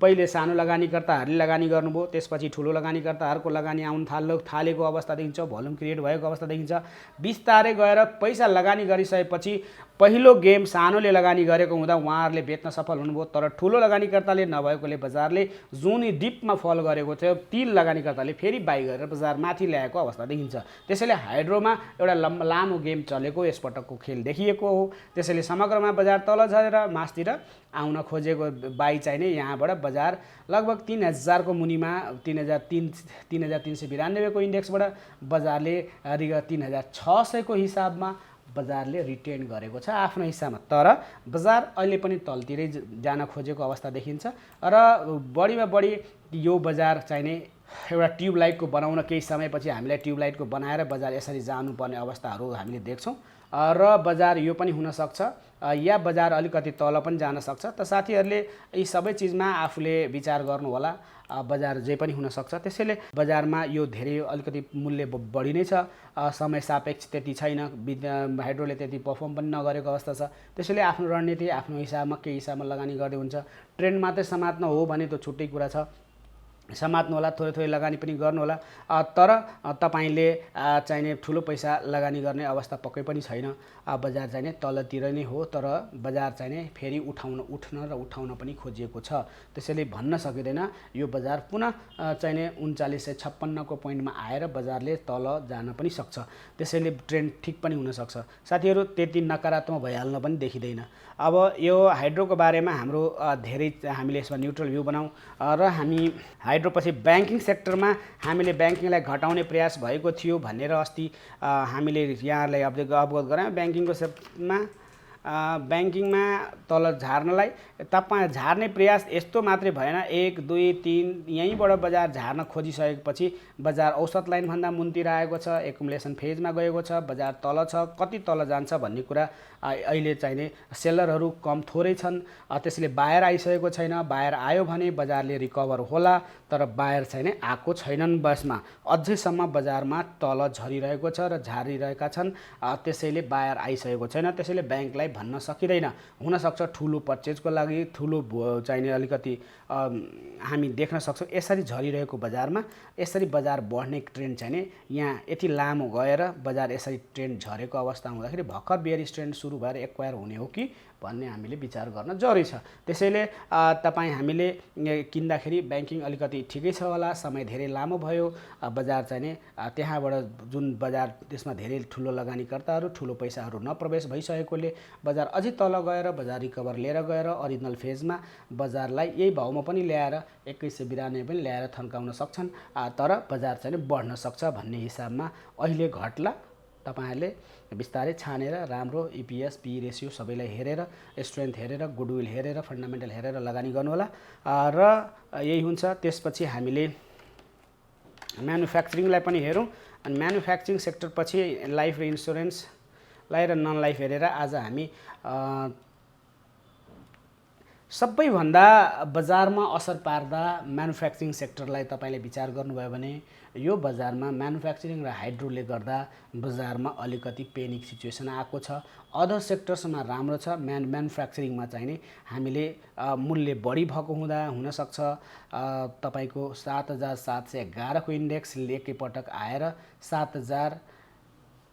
पहिले सानो लगानीकर्ताहरूले लगानी गर्नुभयो, त्यसपछि ठूलो लगानीकर्ताहरूको लगानी आउन थालेको अवस्था देखिन्छ, भोल्युम क्रिएट भएको अवस्था देखिन्छ। बिस्तारै गएर पैसा लगानी गरिसकेपछि पहिलो गेम सानोले लगानी गरेको हुँदा उहाँहरूले बेच्न सफल हुनुभयो, तर ठूलो लगानीकर्ताले नभएकोले बजारले जुन डिपमा फल गरेको थियो ती लगानीकर्ताले फेरि बाइ गरेर बजार माथि ल्याएको अवस्था देखिन्छ। त्यसैले हाइड्रोमा एउटा लामो गेम चलेको यसपटकको खेल देखिएको हो। त्यसैले समग्रमा बजार तल झरेर मास्तिर आउन खोजेको बाइ चाहिने यहाँबाट बजार लगभग 3000 को मुनिमा 3392 को इन्डेक्सबाट बजारले 3600 को हिसाबमा बजारले रिटेन गरेको छ आफ्नो हिस्सामा। तर बजार अहिले पनि तलतिरै जान खोजेको अवस्था देखिन्छ र बढीमा बढी यो बजार चाहिने एउटा ट्युबलाइटको बनाउन केही समयपछि हामीलाई ट्युबलाइटको बनाएर बजार यसरी जानुपर्ने अवस्थाहरू हामीले देख्छौं र बजार यो पनि हुन सक्छ या बजार अलिकति तल पनि जान सक्छ। त साथीहरुले यी सबै चीजमा आफूले विचार गर्नु होला, बजार जे पनि हुन सक्छ। त्यसैले बजारमा यो धेरै अलिकति मूल्य बढी नै छ, समय सापेक्ष त्यति छैन, हाइड्रोले त्यति परफर्म पनि नगरेको अवस्था छ। त्यसैले आफ्नो रणनीति आफ्नो हिसाबमा के हिसाबमा लगानी गर्दै हुन्छ। ट्रेन्ड मात्रै समात्न हो भने त छुट्टै कुरा छ, समात्नु होला, थोरै लगानी पनि गर्नु होला। तर तपाईले चाहिने ठूलो पैसा लगानी गर्ने अवस्था पक्कै पनि छैन। बजार चाहिने तलतिर नै हो, तर बजार चाहिने फेरि उठ्न र उठाउन पनि खोजिएको छ। त्यसैले भन्न सकिदैन यो बजार पुनः चाहिने 3956 को पोइन्टमा आएर बजारले तल जान पनि सक्छ। त्यसैले ट्रेन्ड ठीक पनि हुन सक्छ। साथीहरु त्यति नकारात्मक भइहाल्न पनि देखिदैन। अब यो हाइड्रोको बारेमा हाम्रो धेरै हामीले यसमा न्युट्रल भ्यू बनाऊ र हामी हाइड्रो पछि बैंकिङ सेक्टरमा हामीले बैंकिङलाई घटाउने प्रयास भएको थियो भनेर अस्ति हामीले यहाँलाई अवगत गरायौं। बैंकिङको सेक्टरमा बैंकिङमा तल झार्नलाई तपाईं झार्ने प्रयास यस्तो मात्रै भएन, 1 2 3 यहीँबाट बजार झार्न खोजिसकेपछि बजार औसत लाइन भन्दा मुन्तिर आएको छ, एकुमुलेसन फेजमा गएको छ, बजार तल छ। कति तल जान्छ भन्ने कुरा अहिले चाहिने सेलरहरू कम थोरै छन्, त्यसैले बायर आइसकेको छैन। बायर आयो भने बजारले रिकभर होला, तर बायर चाहिने आएको छैनन्। बसमा अझैसम्म बजारमा तल झरिरहेको छ र झारिरहेका छन्, त्यसैले बायर आइसकेको छैन। त्यसैले बैंकलाई भन्न सकिँदैन। हुनसक्छ ठुलो पर्चेजको लागि ठुलो चाहिने अलिकति हामी देख्न सक्छौँ यसरी झरिरहेको बजारमा यसरी बजार बढ्ने ट्रेन्ड चाहिँ नि यहाँ यति लामो गएर बजार यसरी ट्रेन्ड झरेको अवस्था हुँदाखेरि भर्खर बेयरिस ट्रेन्ड सुरु भएर एक्वायर हुने हो कि भन्ने हामीले विचार गर्न जरुरी छ। त्यसैले तपाईँ हामीले किन्दाखेरि ब्याङ्किङ अलिकति ठिकै छ होला, समय धेरै लामो भयो, बजार चाहिँ नि त्यहाँबाट जुन बजार त्यसमा धेरै ठुलो लगानीकर्ताहरू ठुलो पैसाहरू नप्रवेश भइसकेकोले बजार अझै तल गएर बजार रिकभर लिएर गएर ओरिजिनल फेजमा बजारलाई यही भाउमा पनि ल्याएर 2192 पनि ल्याएर थन्काउन सक्छन्, तर बजार चाहिँ बढ्न सक्छ भन्ने हिसाबमा अहिले घट्ला। तपाईहरुले बिस्तारै छानेर राम्रो इपिएस पी रेशियो सबैलाई हेरेर स्ट्रेन्थ हेरेर गुडविल हेरेर फन्डामेन्टल हेरेर लगानी गर्नु होला र यही हुन्छ। त्यसपछि हामीले म्यानुफ्याक्चरिङलाई पनि हेरौँ अनि म्यानुफ्याक्चरिङ सेक्टर पछि लाइफ र इन्स्योरेन्सलाई र नन लाइफ हेरेर आज हामी सबैभन्दा बजारमा असर पार्दा म्यानुफ्याक्चरिङ सेक्टरलाई तपाईले विचार गर्नुभयो भने यो बजारमा म्यानुफ्याक्चरिङ र हाइड्रोले गर्दा बजारमा अलिकति पेनिक सिचुएसन आएको छ। अदर सेक्टर्समा राम्रो छ, म्यानुफ्याक्चरिङमा चाहिँ नि हामीले मूल्य बढी भएको हुँदा हुनसक्छ तपाईको 7711 को इन्डेक्स एकैपटक आएर 7080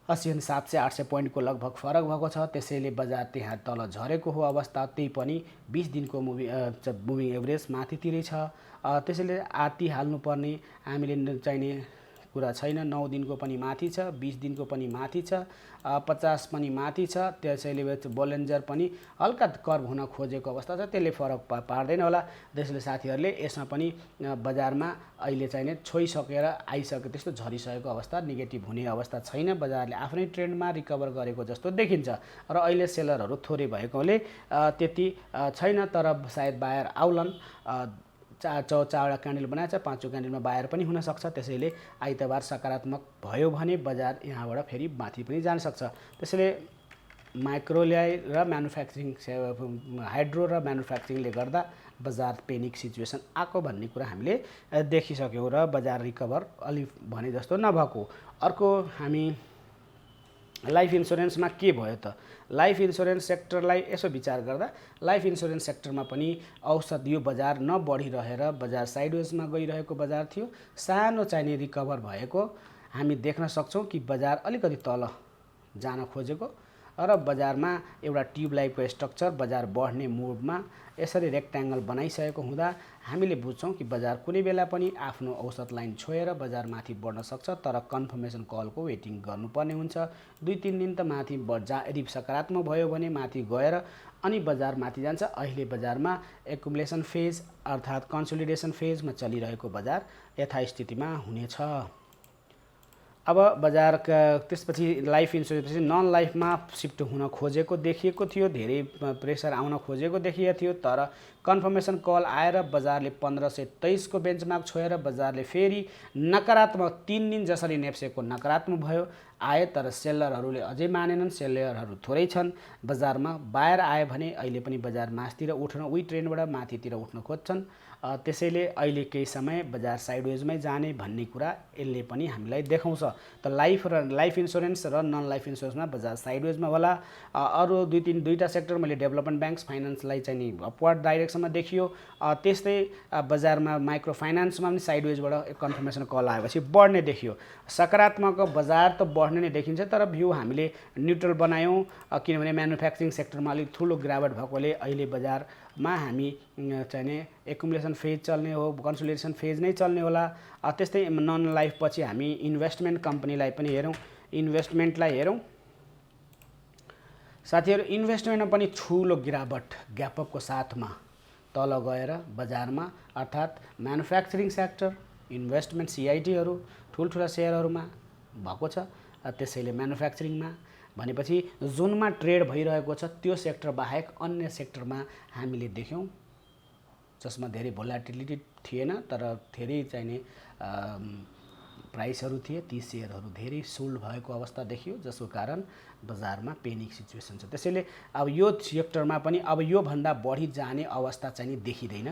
700-800 पोइन्टको लगभग फरक भएको छ। त्यसैले बजार त्यहाँ तल झरेको हो अवस्था, त्यही पनि 20 दिनको मुभिङ एभरेज माथितिरै छ। त्यसैले आती हाल्नुपर्ने हामीले चाहिने कुरा छैन। 9 दिनको पनि माथि छ, 20 दिनको पनि माथि छ, 50 पनि माथि छ। त्यसैले बोलेन्जर पनि हल्का कर्भ हुन खोजेको अवस्था छ, त्यसले फरक पार्दैन होला। त्यसैले साथीहरूले यसमा पनि बजारमा अहिले चाहिने छोइसकेर आइसके त्यस्तो झरिसकेको अवस्था नेगेटिभ हुने अवस्था छैन। बजारले आफ्नै ट्रेन्डमा रिकभर गरेको जस्तो देखिन्छ र अहिले सेलरहरू थोरै भएकोले त्यति छैन, तर सायद बायर आउलन। चारवटा क्यान्डल बनाएछ, 5औं क्यान्डलमा बायर पनि हुन सक्छ। त्यसैले आइतबार सकारात्मक भयो भने बजार यहाँबाट फेरि माथि पनि जान सक्छ। त्यसैले माइक्रोले र म्यानुफ्याक्चरिङ हाइड्रो र म्यानुफ्याक्चरिङले गर्दा बजार पेनिक सिचुएसन आएको भन्ने कुरा हामीले देखिसक्यौँ र बजार रिकभर अलि भने जस्तो नभएको। अर्को हामी लाइफ इन्स्योरेन्समा के भयो त? लाइफ इन्स्योरेन्स सेक्टरलाई यसो विचार गर्दा लाइफ इन्स्योरेन्स सेक्टरमा पनि औसत यो बजार नबढिरहेर बजार साइडवेजमा गइरहेको बजार थियो। सानो चाहिने रिकभर भएको हामी देख्न सक्छौँ कि बजार अलिकति तल जान खोजेको र बजारमा एउटा ट्युब लाइफको स्ट्रक्चर बजार बढ्ने मुडमा यसरी रेक्ट्याङ्गल बनाइसकेको हुँदा हामीले बुझ्छौँ कि बजार कुनै बेला पनि आफ्नो औसत लाइन छोएर बजार माथि बढ्न सक्छ, तर कन्फर्मेसन कलको वेटिङ गर्नुपर्ने हुन्छ। 2-3 दिन त माथि यदि सकारात्मक भयो भने माथि गएर अनि बजार माथि जान्छ। अहिले बजारमा एकुमुलेसन फेज अर्थात् कन्सोलिडेसन फेजमा चलिरहेको बजार यथास्थितिमा हुनेछ। अब बजारका त्यसपछि लाइफ इन्स्योरेन्स नन लाइफमा सिफ्ट हुन खोजेको देखिएको थियो, धेरै प्रेसर आउन खोजेको देखिएको थियो, तर कन्फर्मेसन कल आएर बजारले 1523 को बेन्चमार्क छोएर बजारले फेरि नकारात्मक 3 दिन जसरी नेप्सेको नकारात्मक भयो आए, तर सेलरहरूले अझै मानेनन्। सेलरहरू थोरै छन् बजारमा। बायर आए भने अहिले पनि बजार माथितिर उठ्न उही ट्रेन्डबाट माथितिर उठ्न खोज्छन्। त्यसैले अहिले केही समय बजार साइडवेजमै जाने भन्ने कुरा यसले पनि हामीलाई देखाउँछ। त लाइफ इन्स्योरेन्स र नन लाइफ इन्स्योरेन्समा बजार साइडवेजमा होला। अरू दुईटा सेक्टर मैले डेभलपमेन्ट ब्याङ्क्स फाइनान्सलाई चाहिँ नि अपवर्ड डाइरेक्सनमा देखियो। त्यस्तै बजारमा माइक्रो फाइनान्समा पनि साइडवेजबाट कन्फर्मेसन कल आएपछि बढ्ने देखियो। सकारात्मक बजार त बढ्ने नै देखिन्छ, तर भ्यू हामीले न्युट्रल बनायौँ किनभने म्यानुफ्याक्चरिङ सेक्टरमा अलिक ठुलो गिरावट भएकोले अहिले बजारमा हामी चाहिने एकुमुलेसन फेज चल्ने हो, कन्सोलिडेसन फेज नै चल्ने होला। त्यस्तै नन लाइफ पछि हामी इन्भेस्टमेन्ट कम्पनीलाई पनि हेरौँ, इन्भेस्टमेन्टलाई हेरौँ। साथीहरू इन्भेस्टमेन्टमा पनि ठुलो गिरावट ग्यापअपको साथमा तल गएर बजारमा अर्थात् म्यानुफ्याक्चरिङ सेक्टर इन्भेस्टमेन्ट सिआइटीहरू ठुल्ठुला सेयरहरूमा भएको छ। त्यसैले म्यानुफ्याक्चरिङमा भनेपछि जुनमा ट्रेड भइरहेको छ त्यो सेक्टर बाहेक अन्य सेक्टरमा हामीले देख्यौँ जसमा धेरै भोलाटिलिटी थिएन, तर धेरै चाहिने प्राइसहरू थिए, ती सेयरहरू धेरै सोल्ड भएको अवस्था देखियो, जसको कारण बजारमा पेनिक सिचुएसन छ। त्यसैले अब यो सेक्टरमा पनि अब यो भन्दा बढी जाने अवस्था चाहिँ देखिँदैन।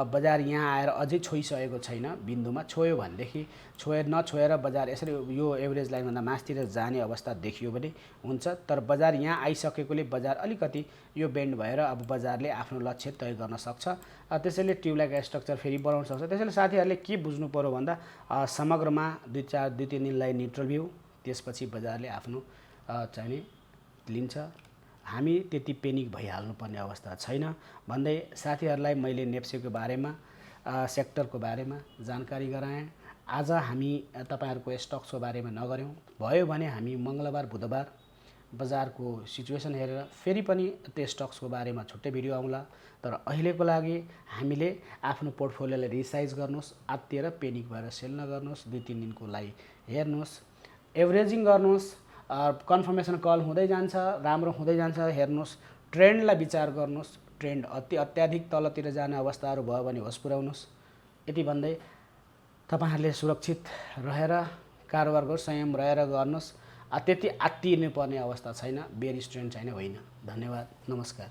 बजार यहाँ आएर अझै छोइसकेको छैन, बिन्दुमा छोयो भनेदेखि नछोएर बजार यसरी यो एभरेज लाइनभन्दा मास्तिर जाने अवस्था देखियो भने हुन्छ। तर बजार यहाँ आइसकेकोले बजार अलिकति यो बेन्ड भएर अब बजारले आफ्नो लक्ष्य तय गर्न सक्छ। त्यसैले ट्युबलाइक स्ट्रक्चर फेरि बनाउन सक्छ। त्यसैले साथीहरूले के बुझ्नु पर्यो भन्दा समग्रमा 2-3 दिनलाई न्युट्रल भ्यू, त्यसपछि बजारले आफ्नो चाहिने लिन्छ। हामी त्यति पेनिक भइहाल्नुपर्ने अवस्था छैन भन्दै साथीहरूलाई मैले नेप्सेको बारेमा सेक्टरको बारेमा जानकारी गराएँ। आज हामी तपाईहरुको स्टक्सको बारेमा नगर्यौं। भयो भने हामी मंगलबार बुधबार बजारको सिचुएसन हेरेर फेरि पनि त्यो स्टक्सको बारेमा छुट्टै भिडियो आउला। तर अहिलेको लागि हामीले आफ्नो पोर्टफोलियोलाई रिसाइज गर्नुस्, आत्तिएर पेनिक भएर सेल नगर्नुस्। 2-3 दिनको लागि हेर्नुस्, एभरेजिङ गर्नुस्, कन्फर्मेसन कल हुँदै जान्छ, राम्रो हुँदै जान्छ हेर्नुस्, ट्रेन्डलाई विचार गर्नुस्। ट्रेन्ड अत्याधिक तलतिर जाने अवस्थाहरू भयो भने होस पुर्याउनुस्। यति भन्दै तपाईहरुले सुरक्षित रहेर कारोबार गर्नुस्, संयम रहेर गर्नुस्। त्यति आत्तिनु पर्ने अवस्था छैन, बेयरिश ट्रेन्ड छैन होइन। धन्यवाद, नमस्कार।